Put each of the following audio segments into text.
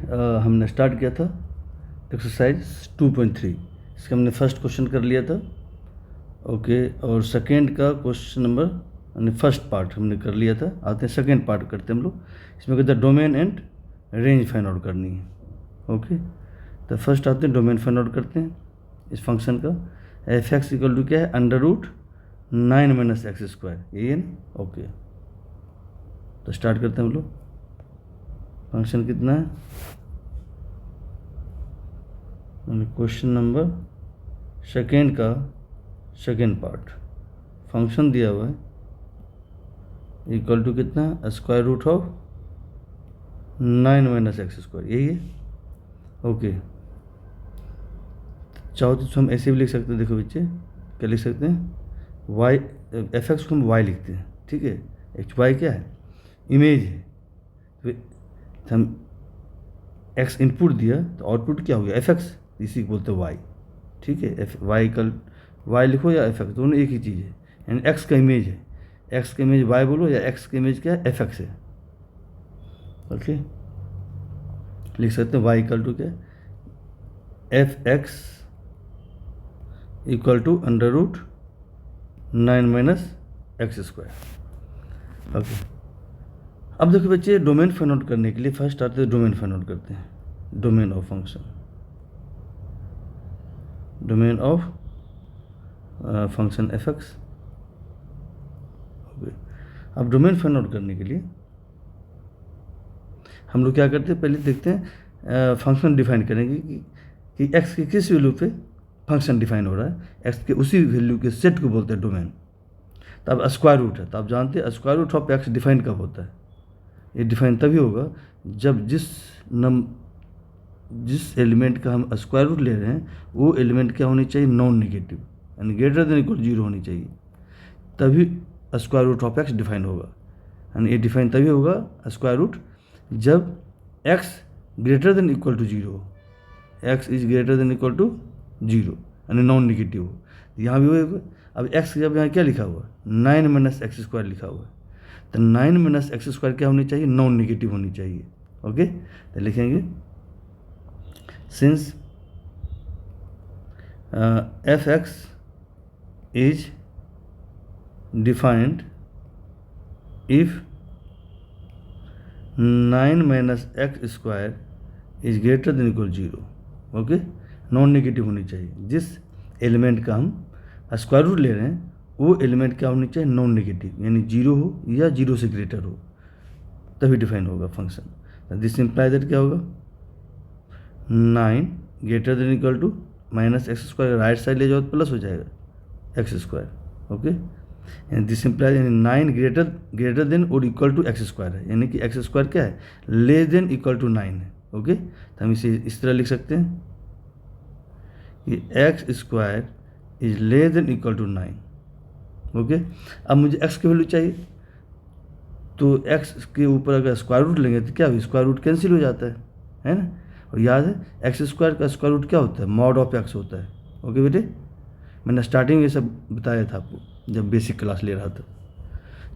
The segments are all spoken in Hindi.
हमने स्टार्ट किया था एक्सरसाइज 2.3, इसका हमने फर्स्ट क्वेश्चन कर लिया था। ओके, और सेकेंड का क्वेश्चन नंबर यानी फर्स्ट पार्ट हमने कर लिया था। आते हैं सेकेंड पार्ट करते हैं हम लोग। इसमें कहते हैं domain and range find out करनी है। ओके, तो फर्स्ट आते हैं डोमेन फाइंड आउट करते हैं इस फंक्शन का। एफ एक्स इक्वल टू क्या है, √9 - x², यही है ना। ओके, तो स्टार्ट करते हैं हम लोग। फंक्शन कितना है, क्वेश्चन नंबर सेकेंड का सेकेंड पार्ट। फंक्शन दिया हुआ है इक्वल टू कितना, √9 - x², यही है। ओके, चाहो तो हम ऐसे भी लिख सकते हैं। देखो बच्चे, क्या लिख सकते हैं, वाई एफ एक्स को हम वाई लिखते हैं, ठीक है। एक्स वाई क्या है, इमेज है। तो हम एक्स इनपुट दिया तो आउटपुट क्या हो गया, एफ एक्स, इसी को बोलते हैं वाई, ठीक है। एफ वाई कल वाई लिखो या एफ एक्स, दोनों एक ही चीज़ है। यानी एक्स का इमेज है, एक्स का इमेज वाई बोलो, या एक्स का इमेज क्या है, एफ एक्स है। ओके, लिख सकते हैं वाई इक्वल टू क्या, F X equal to √9 - x²। Okay, अब देखो बच्चे, डोमेन फाइंड आउट करने के लिए फर्स्ट आते हैं डोमेन फाइंड आउट करते हैं। Domain of function, domain of function F x. Okay, अब डोमेन फाइंड आउट करने के लिए हम लोग क्या करते हैं, पहले देखते हैं फंक्शन डिफाइन करेंगे कि एक्स की किस वैल्यू पे फंक्शन डिफाइन हो रहा है। एक्स के उसी वैल्यू के सेट को बोलते हैं डोमेन। तो अब स्क्वायर रूट है, तो आप जानते हैं square root of X define कब होता है। ये डिफाइन तभी होगा जब जिस एलिमेंट का हम स्क्वायर रूट ले रहे हैं वो एलिमेंट क्या होनी चाहिए, नॉन नेगेटिव, यानी ग्रेटर देन इक्वल 0 होनी चाहिए, तभी square root of X define होगा। यानी ये डिफाइन तभी होगा स्क्वायर रूट जब X greater than equal to 0 हो, X is greater than equal to 0, यानी नॉन नेगेटिव हो। यहाँ भी होगा। अब एक्स जब यहाँ क्या लिखा हुआ, 9 - x² लिखा हुआ है, तो 9 - x² क्या होनी चाहिए, नॉन नेगेटिव होनी चाहिए। ओके, तो लिखेंगे since F x is defined if 9 - x² is greater than equal 0। Okay, non negative होनी चाहिए। जिस एलिमेंट का हम स्क्वायर रूट ले रहे हैं वो एलिमेंट क्या होनी चाहिए, नॉन नेगेटिव, यानी 0 हो या 0 से ग्रेटर हो, तभी डिफाइन होगा फंक्शन। दिस इंप्लाई दैट क्या होगा, 9 greater than equal to -x², right side ले जाओ तो प्लस हो जाएगा x²। ओके, यानी दिस इंप्लाई, यानी 9 ग्रेटर देन और इक्वल टू x² है, यानी कि x² क्या है, लेस देन इक्वल टू 9 है। ओके, तो हम इसे इस तरह लिख सकते हैं कि x² is less than equal to 9। Okay, अब मुझे x की वैल्यू चाहिए, तो x के ऊपर अगर स्क्वायर रूट लेंगे तो क्या होगा, स्क्वायर रूट कैंसिल हो जाता है ना। और याद है x² का स्क्वायर रूट क्या होता है, मॉड ऑफ x होता है। ओके बेटे, मैंने स्टार्टिंग में ये सब बताया था आपको जब बेसिक क्लास ले रहा था।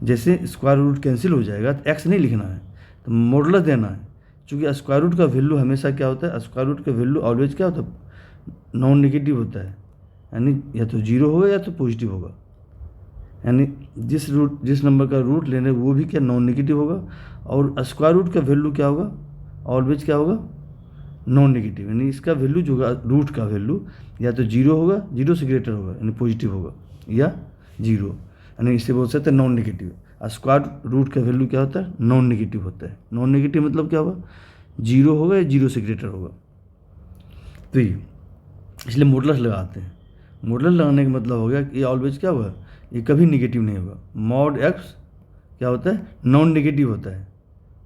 जैसे स्क्वायर रूट कैंसिल हो जाएगा तो x नहीं लिखना है, तो मॉडुलस देना है। चूँकि स्क्वायर रूट का वैल्यू हमेशा क्या होता है, स्क्वायर रूट का वैल्यू ऑलवेज क्या होता है, नॉन नेगेटिव होता है, यानी या तो 0 होगा या तो पॉजिटिव होगा। यानी जिस नंबर का रूट लेने वो भी क्या, नॉन नेगेटिव होगा। और स्क्वायर रूट का वैल्यू क्या होगा, ऑलवेज क्या होगा, नॉन नेगेटिव। यानी इसका वैल्यू जो होगा, रूट का वैल्यू या तो 0 होगा, 0 से ग्रेटर होगा, यानी पॉजिटिव होगा, या 0, यानी इसे बोल सकते हैं नॉन नेगेटिव। स्क्वायर रूट का वैल्यू क्या होता है, नॉन नेगेटिव होता है। नॉन नेगेटिव मतलब क्या होगा, 0 होगा या 0 से ग्रेटर होगा। तो ये इसलिए मॉडुलस लगाते हैं। मॉडुलस लगाने का मतलब हो गया कि ये ऑलवेज क्या होगा, ये कभी नेगेटिव नहीं होगा। मॉड एक्स क्या होता है, नॉन नेगेटिव होता है,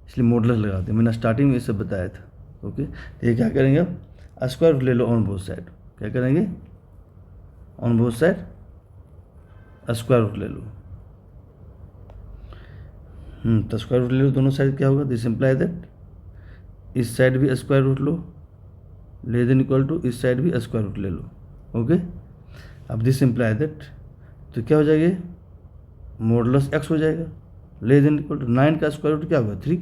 इसलिए मॉडुलस लगाते हैं। मैंने स्टार्टिंग में ये सब बताया था। ओके, तो ये क्या करेंगे, अब स्क्वायर रूट ले लो ऑन बोथ साइड। क्या करेंगे, on both side square root ले लो। तो स्क्वायर रूट ले लो दोनों साइड, क्या होगा, दिस इंप्लाई दैट इस साइड भी स्क्वायर रूट लो, लेस देन इक्वल टू इस साइड भी स्क्वायर रूट ले लो। ओके, अब दिस इंप्लाई दैट, तो क्या हो जाएगा, मॉडुलस x हो जाएगा, लेस देन इक्वल टू 9 का स्क्वायर रूट क्या होगा, 3।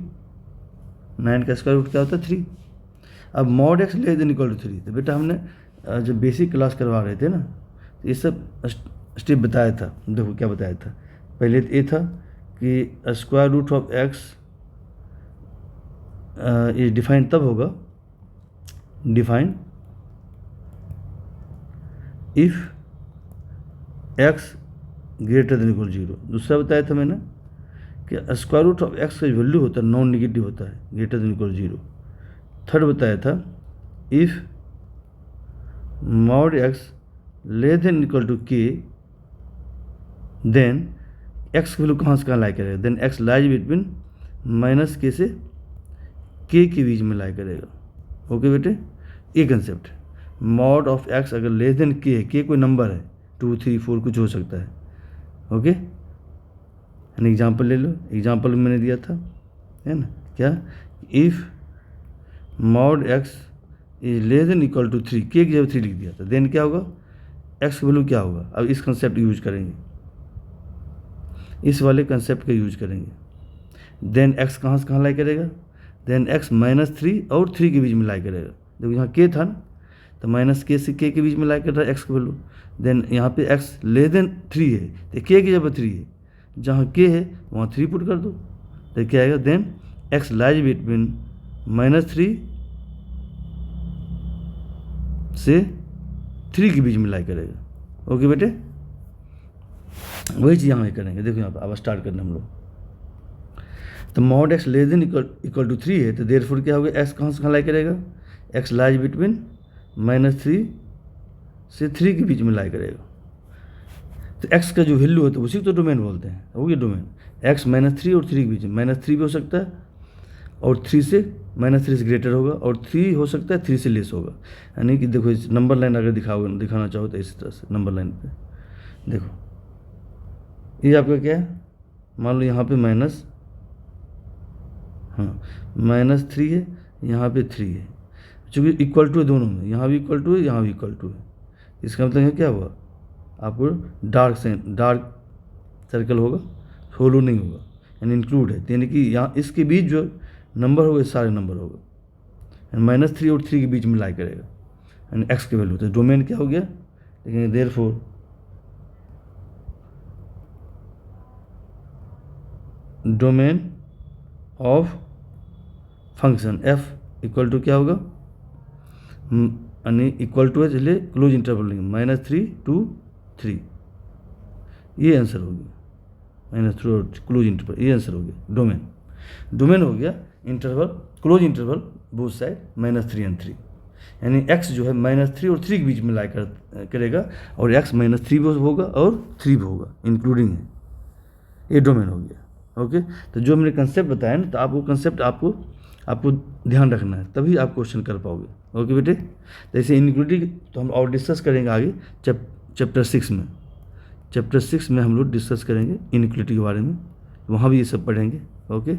9 का स्क्वायर रूट क्या होता है, 3। अब mod X less than equal to 3, तो बेटा हमने जब बेसिक क्लास करवा रहे थे ना, तो ये सब स्टेप बताया था। देखो क्या बताया था, पहले तो ये था कि स्क्वायर रूट ऑफ एक्स ये डिफाइन तब होगा, define if x greater than equal 0। दूसरा बताया था मैंने कि स्क्वायर रूट ऑफ एक्स का जो वैल्यू होता है नॉन निगेटिव होता है, ग्रेटर देन इक्वल 0। थर्ड बताया था if mod X less than equal to K, then X की वैल्यू कहाँ से कहाँ लाई करेगा, then X lies between minus K से के के बीच में लाई करेगा। ओके बेटे, ये कंसेप्ट है। मॉड ऑफ एक्स अगर लेस देन के है, के कोई नंबर है, 2 3 4 कुछ हो सकता है। ओके, एन एग्जाम्पल ले लो, एग्जाम्पल मैंने दिया था, है ना, क्या, if mod X is less than equal to 3, के की जब 3 लिख दिया था, देन क्या होगा, एक्स की वैल्यू क्या होगा। अब इस कंसेप्ट यूज करेंगे, इस वाले कंसेप्ट का यूज करेंगे। देन एक्स कहाँ से कहाँ लाई करेगा, देन एक्स -3 और 3 के बीच में लाई करेगा। देखो यहाँ के था ना, तो माइनस के से के बीच में लाई कर रहा है एक्स की वैल्यू। देन यहाँ पे एक्स लेस देन 3 है, तो के की जगह 3 है, जहाँ के है वहाँ 3 पुट कर दो, तो क्या आएगा, देन एक्स लाइज बिटवीन -3 से 3 के बीच में लाई करेगा। ओके बेटे, वही चीज़ यहाँ करेंगे। देखो यहाँ पर अब स्टार्ट करना हम लोग, तो mod X less than equal to 3 है, तो देयरफॉर क्या होगा, एक्स कहाँ से कहाँ लाई करेगा, एक्स लाइज बिटवीन -3 से 3 के बीच में लाई करेगा। तो एक्स का जो वैल्यू होता है उसी को तो डोमेन बोलते हैं, हो गया डोमेन। एक्स -3 और 3 के बीच में, -3 भी हो सकता है और 3 से -3 से ग्रेटर होगा, और 3 हो सकता है 3 से लेस होगा। यानी कि देखो इस नंबर लाइन अगर दिखाना चाहो तो इस तरह से नंबर लाइन पे देखो, ये आपका क्या है, मान लो यहाँ पे -3 है, यहाँ पे 3 है, चूँकि इक्वल टू है दोनों में, यहाँ भी इक्वल टू है, यहाँ भी इक्वल टू है। इसका मतलब यहाँ क्या हुआ, आपको डार्क सर्कल होगा, होलो नहीं होगा, यानी इंक्लूड है, यानी कि यहाँ इसके बीच जो नंबर होगा सारे नंबर होगा, -3 और 3 के बीच में लाई करेगा, यानी एक्स की वैल्यू। तो डोमेन क्या हो गया, लेकिन therefore domain of function F equal to क्या होगा, यानी इक्वल टू है, चलिए क्लोज इंटरवल लेंगे, -3 to 3, ये आंसर हो गया, -3 और क्लोज इंटरवल, ये आंसर हो गया डोमेन। डोमेन हो गया interval, close interval both side -3 and 3, यानी x जो है -3 और 3 के बीच में लाई करेगा, और x -3 भी होगा और 3 भी होगा, इंक्लूडिंग है, ये डोमेन हो गया। ओके, तो जो मैंने कंसेप्ट बताया ना, तो आप वो कंसेप्ट आपको ध्यान रखना है, तभी आप क्वेश्चन कर पाओगे। ओके बेटे, तो ऐसे इनइक्वालिटी तो हम और डिस्कस करेंगे आगे चैप्टर 6 में। चैप्टर 6 में हम लोग डिस्कस करेंगे इनइक्वालिटी के बारे में, वहाँ भी ये सब पढ़ेंगे। ओके,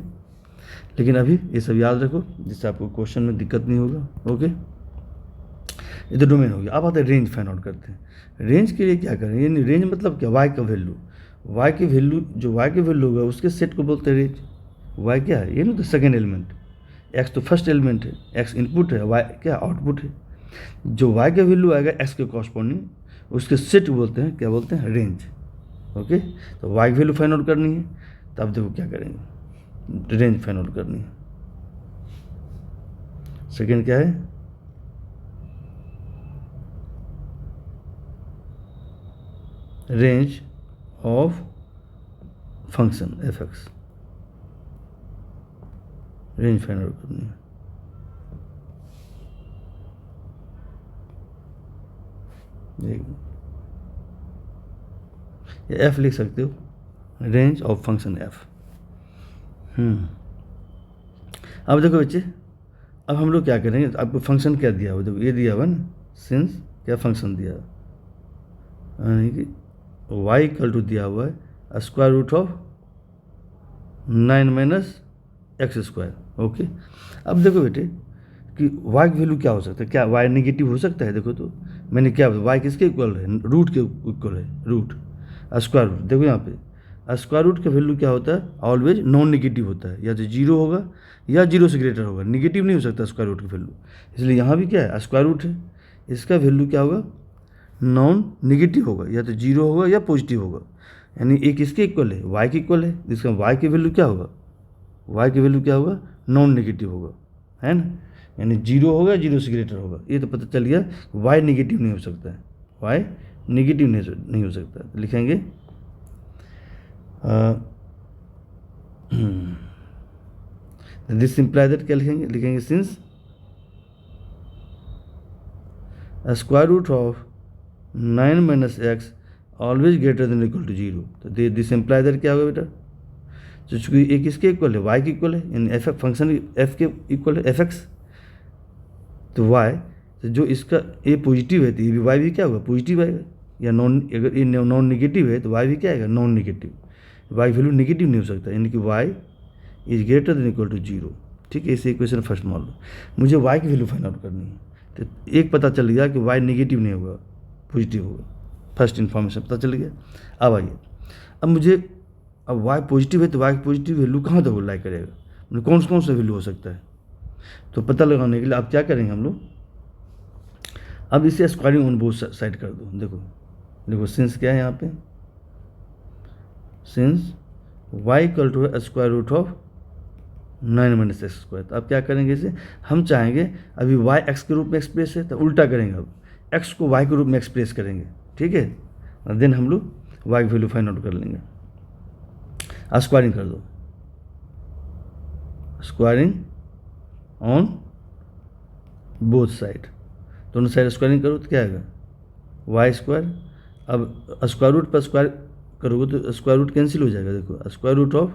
लेकिन अभी ये सब याद रखो जिससे आपको क्वेश्चन में दिक्कत नहीं होगा। ओके, ये तो डोमेन हो गया। अब आते हैं रेंज फाइंड आउट करते हैं। रेंज के लिए क्या करें, यानी रेंज मतलब क्या, वाई का वैल्यू, वाई की वैल्यू, जो वाई की वैल्यू होगा उसके सेट को बोलते हैं रेंज। वाई क्या है, ये ना तो सेकेंड एलिमेंट, एक्स तो फर्स्ट एलिमेंट है, एक्स इनपुट है, वाई क्या आउटपुट है। जो वाई का वैल्यू आएगा एक्स के कॉरस्पॉन्डिंग उसके सेट बोलते हैं, क्या बोलते हैं, रेंज। ओके, तो वाई की वैल्यू फाइंड आउट करनी है, तो अब देखो क्या करेंगे, रेंज फाइंड आउट करनी है। सेकेंड क्या है, range of function F x, range find out करनी है। ये एफ लिख सकते हो, रेंज ऑफ फंक्शन एफ। अब देखो बच्चे, अब हम लोग क्या करेंगे, आपको फंक्शन क्या दिया हुआ, देखो ये दिया हुआ ना, सिंस क्या फंक्शन दिया हुआ, यानी कि वाई इक्वल टू दिया हुआ है square root of 9 - x²। Okay, अब देखो बेटे कि y की वैल्यू क्या हो सकता है, क्या y नेगेटिव हो सकता है। देखो तो मैंने क्या y किसके इक्वल है, रूट के इक्वल है, रूट स्क्वायर रूट। देखो यहाँ पे स्क्वायर रूट का वैल्यू क्या होता है, ऑलवेज नॉन निगेटिव होता है, या तो जीरो होगा या जीरो से ग्रेटर होगा, निगेटिव नहीं हो सकता स्क्वायर रूट का वैल्यू। इसलिए यहाँ भी क्या है, स्क्वायर रूट है, इसका वैल्यू क्या होगा, नॉन निगेटिव होगा, या तो जीरो होगा या पॉजिटिव होगा। यानी एक किसके इक्वल है, वाई के इक्वल है, जिसका वाई की वैल्यू क्या होगा, वाई की वैल्यू क्या होगा, नॉन निगेटिव होगा, है ना। यानी जीरो होगा, जीरो से ग्रेटर होगा, ये तो पता चल गया वाई निगेटिव नहीं हो सकता है, वाई निगेटिव नहीं हो सकता। तो लिखेंगे दिस इम्प्लाई दैट, क्या लिखेंगे since square root of 9 minus X always greater than equal to zero. तो दिस इम्प्लाई दैट क्या होगा बेटा, तो चूँकि एक किसके इक्वल है, वाई के इक्वल है, यानी एफ फंक्शन एफ के इक्वल है, एफ एक्स, तो वाई, तो जो इसका ए पॉजिटिव है तो ये भी वाई भी क्या होगा, पॉजिटिव आएगा, या नॉन, अगर ये नॉन निगेटिव है तो वाई भी क्या आएगा, non negative, Y value negative नहीं हो सकता, यानी कि Y is greater than equal to zero. ठीक है, इसे इक्वेशन फर्स्ट मान लो। मुझे वाई की वैल्यू फाइंड आउट करनी है, तो एक पता चल गया कि वाई निगेटिव नहीं होगा, पॉजिटिव होगा, फर्स्ट इन्फॉर्मेशन पता चल गया। अब आइए, अब मुझे, अब वाई पॉजिटिव है तो वाई पॉजिटिव वैल्यू कहाँ तक लाई करेगा, मतलब कौन सा वैल्यू हो सकता है, तो पता लगाने के लिए अब क्या करेंगे हम लोग, अब इसे स्क्वायरिंग ऑन बोथ साइड कर दो। देखो सिंस क्या है यहाँ पे, since Y equal to square root of 9 minus x square. तो अब क्या करेंगे इसे, हम चाहेंगे अभी वाई एक्स के रूप में एक्सप्रेस है तो उल्टा करेंगे, अब एक्स को वाई के रूप में एक्सप्रेस करेंगे, ठीक है, और देन हम लोग वाई की वैल्यू फाइंड आउट कर लेंगे। स्क्वायरिंग कर दो, स्क्वायरिंग ऑन बोथ साइड, दोनों साइड स्क्वायरिंग करो तो क्या आएगा, वाई स्क्वायर। अब स्क्वायर रूट पर स्क्वायर करोगे तो स्क्वायर रूट कैंसिल हो जाएगा। देखो square root of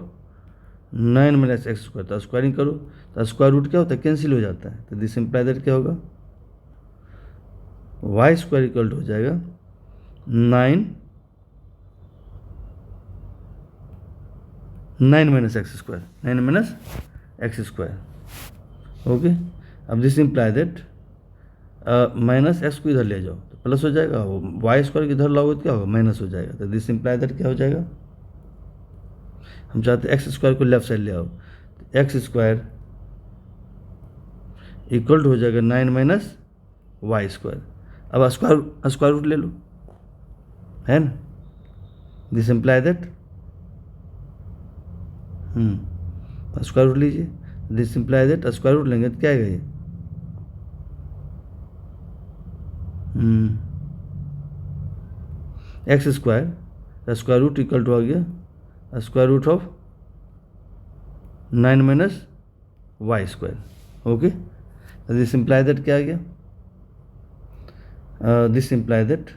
9 minus x square, तो स्क्वायरिंग करो तो स्क्वायर रूट क्या होता है, कैंसिल हो जाता है। तो दिस इम्प्लाई दैट क्या होगा, वाई स्क्वायर इक्वल टू हो जाएगा 9 minus x square, 9 minus x square. Okay, अब this imply that minus x को इधर ले जाओ तो प्लस हो जाएगा, वाई स्क्वायर इधर लाओगे तो क्या होगा, माइनस हो जाएगा। तो दिस इम्प्लाई दैट क्या हो जाएगा, हम चाहते हैं एक्स स्क्वायर को लेफ्ट साइड ले आओ, तो एक्स स्क्वायर इक्वल टू हो जाएगा 9 माइनस वाई स्क्वायर। अब स्क्वायर रूट ले लो, है ना, this imply that square root लीजिए, this imply that square root लेंगे तो क्या आएगा ये, x square root equal to आ गया square root of 9 minus Y square. Okay, this imply that क्या आ गया, दिस इम्प्लाई दैट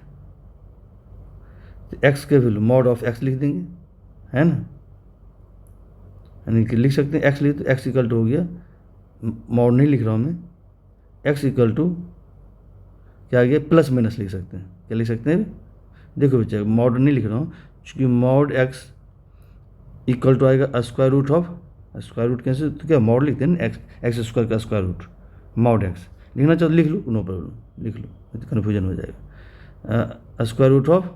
एक्स के वैल्यू मॉड ऑफ एक्स लिख देंगे, है ना, यानी कि लिख सकते हैं एक्स लिख, तो एक्स इक्वल टू हो गया, मॉड नहीं लिख रहा हूँ मैं, एक्स इक्वल टू क्या आ गया, प्लस माइनस लिख सकते हैं, क्या लिख सकते हैं, देखो बच्चा मॉड नहीं लिख रहा हूँ, क्योंकि मॉड एक्स इक्वल टू आएगा square root of, square root कैसे, तो क्या मॉड लिखते हैं ना, एक्स स्क्वायर का स्क्वायर रूट, मॉड एक्स लिखना चाहो लिख लो, नो प्रॉब्लम, लिख लो, तो कन्फ्यूजन हो जाएगा, square root of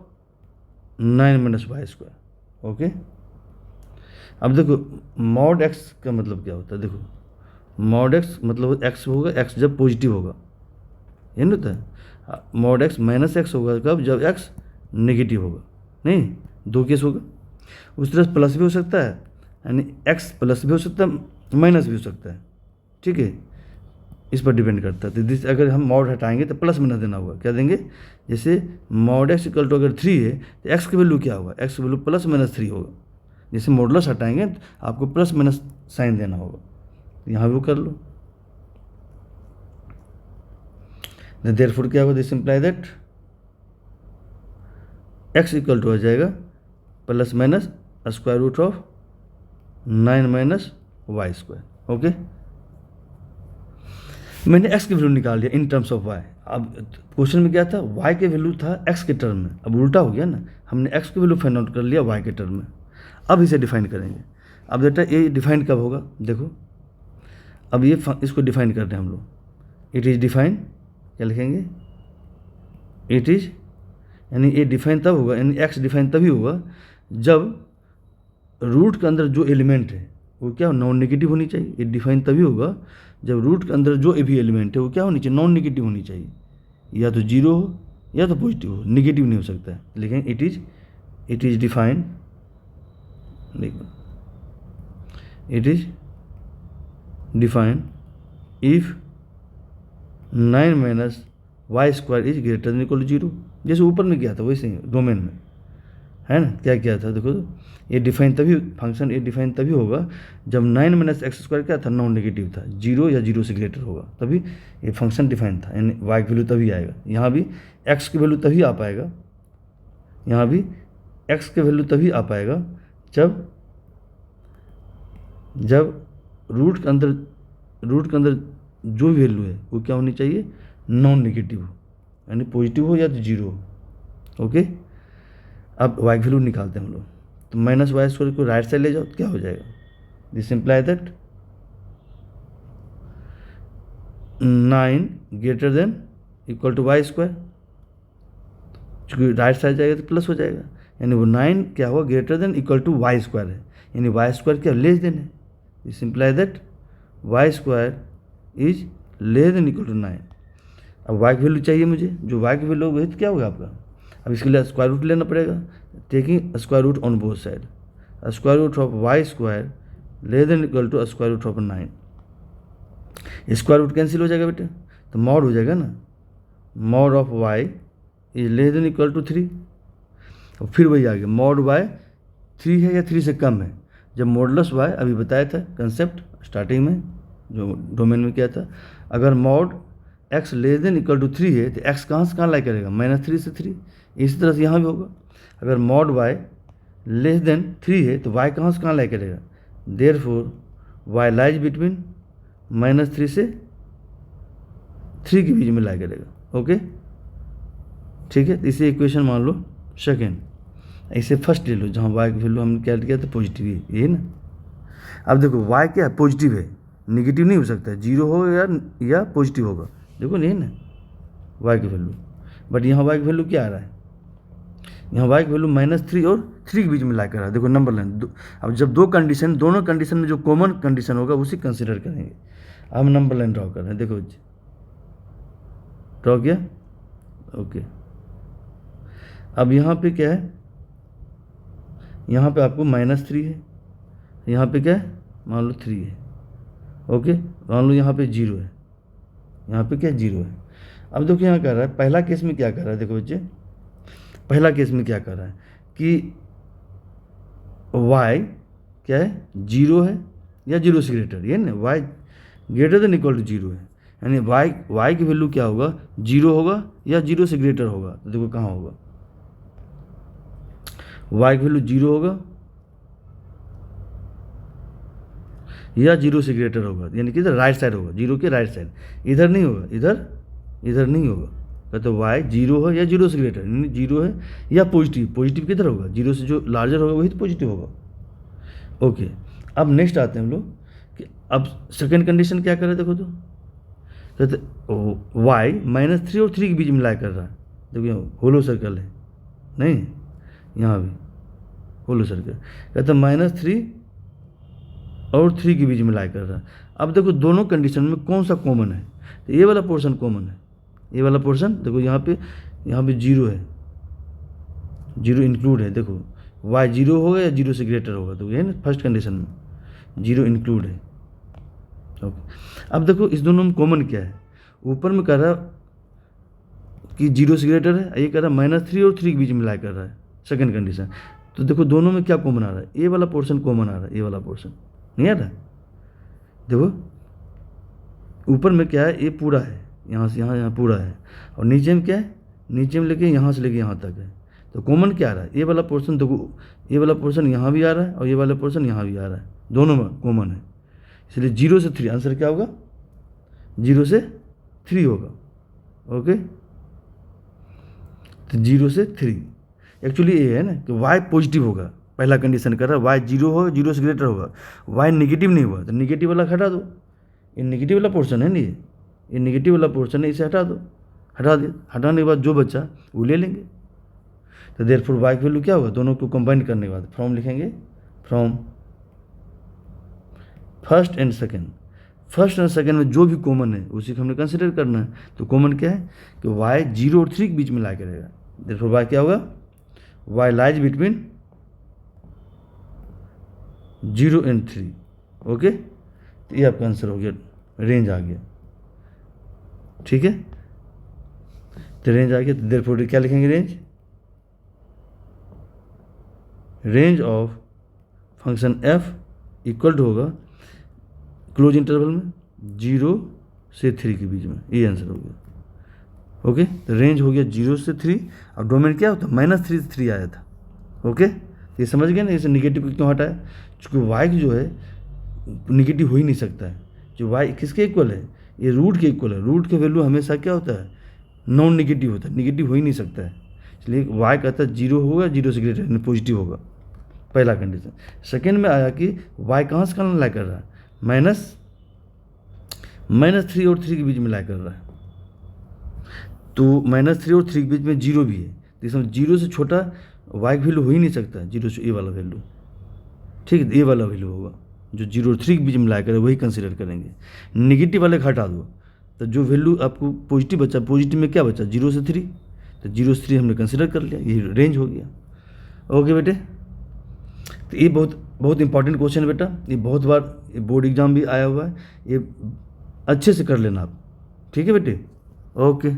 9 minus Y square. Okay, अब देखो मॉड एक्स का मतलब क्या होता है, देखो मॉड एक्स मतलब एक्स होगा, एक्स जब पॉजिटिव होगा, ये नहीं होता है, मॉड एक्स माइनस एक्स होगा कब, जब एक्स नेगेटिव होगा, नहीं, दो केस होगा। उस तरह प्लस भी हो सकता है, यानी एक्स प्लस भी हो सकता है, माइनस भी हो सकता है, ठीक है, इस पर डिपेंड करता है। तो दिस अगर हम मॉड हटाएंगे तो प्लस माइनस देना होगा, क्या देंगे, जैसे मॉड एक्स इक्वल टू अगर 3 है तो एक्स की वैल्यू क्या होगा, एक्स की वैल्यू प्लस माइनस 3 होगा। जैसे मॉडुलस हटाएंगे तो आपको प्लस माइनस साइन देना होगा, यहाँ भी कर लो। देयरफॉर क्या होगा, this imply that X equal to हो जाएगा plus minus square root of 9 minus Y square. Okay, मैंने एक्स की वैल्यू निकाल लिया इन टर्म्स ऑफ वाई। अब क्वेश्चन में क्या था, वाई के वैल्यू था एक्स के टर्म में, अब उल्टा हो गया ना, हमने एक्स की वैल्यू फाइंड आउट कर लिया वाई के टर्म में। अब इसे डिफाइन करेंगे। अब बेटा ये डिफाइन कब होगा, देखो अब ये इसको डिफाइन कर रहे हैं हम लोग, इट इज़ डिफाइन, क्या लिखेंगे, इट इज़, यानी ये डिफाइन तब होगा, यानी एक्स डिफाइन तभी होगा जब रूट के अंदर जो एलिमेंट है वो क्या नॉन नेगेटिव होनी चाहिए। ये डिफाइन तभी होगा जब रूट के अंदर जो भी एलिमेंट है वो क्या होनी चाहिए, नॉन नेगेटिव होनी चाहिए। या तो जीरो हो या तो पॉजिटिव हो, नेगेटिव नहीं हो सकता है। लेकिन it is defined, it is defined if 9 minus Y square is greater than equal to zero. जैसे ऊपर में किया था वैसे ही डोमेन में, है ना, क्या किया था देखो तो, ये डिफाइन तभी फंक्शन ये डिफाइन तभी होगा जब 9 माइनस एक्स स्क्वायर क्या था, नॉन नेगेटिव था, जीरो या जीरो से ग्रेटर होगा, तभी ये फंक्शन डिफाइन था। यानी वाई की वैल्यू तभी आएगा। यहाँ भी एक्स की वैल्यू तभी आ पाएगा, यहाँ भी एक्स की वैल्यू तभी आ पाएगा जब रूट के अंदर जो वैल्यू है वो क्या होनी चाहिए, नॉन नेगेटिव हो, यानी पॉजिटिव हो या तो जीरो हो। ओके, अब वाई की वैल्यू निकालते हैं हम लोग। तो माइनस वाई स्क्वायर को राइट साइड ले जाओ तो क्या हो जाएगा, this imply that 9 greater than equal to Y square. चूँकि राइट साइड जाएगा तो प्लस हो जाएगा, यानी वो 9 क्या होगा, greater than equal to Y square है, यानी वाई स्क्वायर क्या लेस देन है। This imply that Y square is less than equal to 9। अब वाई की वैल्यू चाहिए मुझे, जो वाई की वैल्यू होगी तो क्या होगा आपका, अब इसके लिए स्क्वायर रूट लेना पड़ेगा, taking square root on both side. Square root of Y square less than equal to square root of 9। Square root cancel हो जाएगा बेटे, तो मॉड हो जाएगा ना, mod of Y is less than equal to 3। और फिर वही आ गया, मॉड वाई 3 है या 3 से कम है। जब मॉडलस वाई अभी बताया था कंसेप्ट स्टार्टिंग में जो डोमेन में किया था, अगर mod X less than equal to 3 है तो एक्स कहाँ से कहाँ लाई करेगा, -3 से 3। इसी तरह से यहाँ भी होगा, अगर मॉड वाई लेस देन 3 है तो वाई कहाँ से कहाँ लाई करेगा, देयरफॉर वाई लाइज बिटवीन -3 से 3 के बीच में लाई करेगा। ओके, ठीक है, तो इसे इक्वेशन मान लो सेकेंड। इसे फर्स्ट ले लो जहाँ वाई की वैल्यू हमने क्या किया था, पॉजिटिव है, ये ना। अब देखो वाई क्या है, पॉजिटिव है, निगेटिव नहीं हो सकता है, जीरो हो या पॉजिटिव होगा। देखो नहीं ना वाई की वैल्यू, बट यहाँ वाई की वैल्यू क्या आ रहा है, यहाँ वाई की वैल्यू -3 और 3 के बीच में ला कर रहा है। देखो नंबर लाइन अब जब दोनों कंडीशन में जो कॉमन कंडीशन होगा उसी कंसिडर करेंगे। अब हम नंबर लाइन ड्रॉ कर रहे हैं, देखो ड्रॉ किया। ओके, अब यहाँ पे क्या है, यहाँ पे आपको -3 है, यहाँ पे क्या है, मान लो 3 है। ओके, मान लो यहाँ पे 0 है, यहाँ पे क्या 0 है। अब देखो यहाँ कर रहा है, पहला केस में क्या कर रहा है, देखो बच्चे पहला केस में क्या कर रहा है कि y क्या है, 0 है या 0 से ग्रेटर, ये ना y greater than equal to 0 है, यानी y की वैल्यू क्या होगा, 0 होगा या 0 से ग्रेटर होगा। तो देखो कहाँ होगा, y की वैल्यू 0 होगा या 0 से ग्रेटर होगा, यानी कि इधर राइट साइड होगा, 0 के राइट साइड, इधर नहीं होगा, इधर नहीं होगा। तो y 0 हो या 0 से ग्रेटर, यानी 0 है या पॉजिटिव किधर होगा, 0 से जो लार्जर होगा वही तो पॉजिटिव होगा। ओके, अब नेक्स्ट आते हैं हम लोग कि अब सेकेंड कंडीशन क्या कर रहे हैं, देखो तो कहते y -3 और 3 के बीच में लाई कर रहा है। देखो होलो सर्कल है, नहीं यहाँ भी होलो सर्कल, कहते -3 और 3 के बीच में लाई कर रहा है। अब देखो दोनों कंडीशन में कौन सा कॉमन है, तो ये वाला पोर्शन कॉमन है, ये वाला पोर्शन देखो यहाँ पे 0 है, 0 इंक्लूड है। देखो y 0 होगा या 0 से ग्रेटर होगा, तो ये ना फर्स्ट कंडीशन में 0 इंक्लूड है। ओके, अब देखो इस दोनों में कॉमन क्या है, ऊपर में कर रहा है कि 0 से ग्रेटर है, ये कर रहा है -3 और 3 के बीच में लाई कर रहा है सेकेंड कंडीशन। तो देखो दोनों में क्या कॉमन आ रहा है, ये वाला पोर्शन कॉमन आ रहा है, ये वाला पोर्शन नहीं आ रहा। देखो ऊपर में क्या है, ये पूरा है, यहाँ से यहाँ पूरा है, और नीचे में क्या है, नीचे में लेके यहाँ से लेके यहाँ तक है। तो कॉमन क्या आ रहा है, ये वाला पोर्शन, देखो ये वाला पोर्शन यहाँ भी आ रहा है और ये वाला पोर्शन यहाँ भी आ रहा है, दोनों में कॉमन है। इसलिए 0 से 3 आंसर क्या होगा, 0 से 3 होगा। ओके, तो 0 से 3 एक्चुअली ये है ना कि y पॉजिटिव होगा, पहला कंडीशन कर रहा है y 0 होगा, 0 से ग्रेटर होगा, y नेगेटिव नहीं हुआ तो नेगेटिव वाला हटा दो, ये नेगेटिव वाला पोर्शन है नहीं, ये नेगेटिव वाला पोर्शन है, इसे हटा दो, हटा दिया, हटाने के बाद जो बच्चा वो ले लेंगे। तो देयरफॉर y की वैल्यू क्या होगा, दोनों को कंबाइन करने के बाद फॉर्म लिखेंगे from first and second. First and second में जो भी कॉमन है उसी को हमने कंसिडर करना है। तो कॉमन क्या है कि y 0 और 3 के बीच में ला के रहेगा। देखो y क्या होगा, y lies between 0 and 3। Okay, तो ये आपका आंसर हो गया, रेंज आ गया। ठीक है, तो रेंज आ गया। तो देयरफॉर क्या लिखेंगे, range of function f equal to होगा क्लोज इंटरवल में 0 से 3 के बीच में। ये आंसर हो गया। ओके, तो रेंज हो गया 0 से 3 और डोमेन क्या होता है, -3 से 3 आया था। ओके, तो ये समझ गए ना, इसे निगेटिव क्यों हटाया, क्योंकि y जो है निगेटिव हो ही नहीं सकता है। जो y किसके इक्वल है, ये रूट के इक्वल है। रूट के वैल्यू हमेशा क्या होता है, नॉन निगेटिव होता है, निगेटिव हो ही नहीं सकता है। इसलिए y कहता है 0 होगा, 0 से ग्रेटर यानी पॉजिटिव होगा, पहला कंडीशन। सेकेंड में आया कि y कहाँ से कहाँ ला कर रहा है, -3 और 3 के बीच में ला कर रहा है। तो -3 और 3 के बीच में 0 भी है, तो इसमें 0 से छोटा y की वैल्यू हो ही नहीं सकता है, 0 से ए वाला वैल्यू। ठीक है, ए वाला वैल्यू होगा जो 0 और 3 के बीच में ला कर वही कंसिडर करेंगे। निगेटिव वाले का हटा दो, तो जो वैल्यू आपको पॉजिटिव बचा, पॉजिटिव में क्या बचा, 0 से 3, तो 0 से 3 हमने कंसिडर कर लिया, ये रेंज हो गया। ओके बेटे, तो ये बहुत इंपॉर्टेंट क्वेश्चन है बेटा, ये बहुत बार बोर्ड एग्जाम भी आया हुआ है, ये अच्छे से कर लेना आप। ठीक है बेटे, ओके।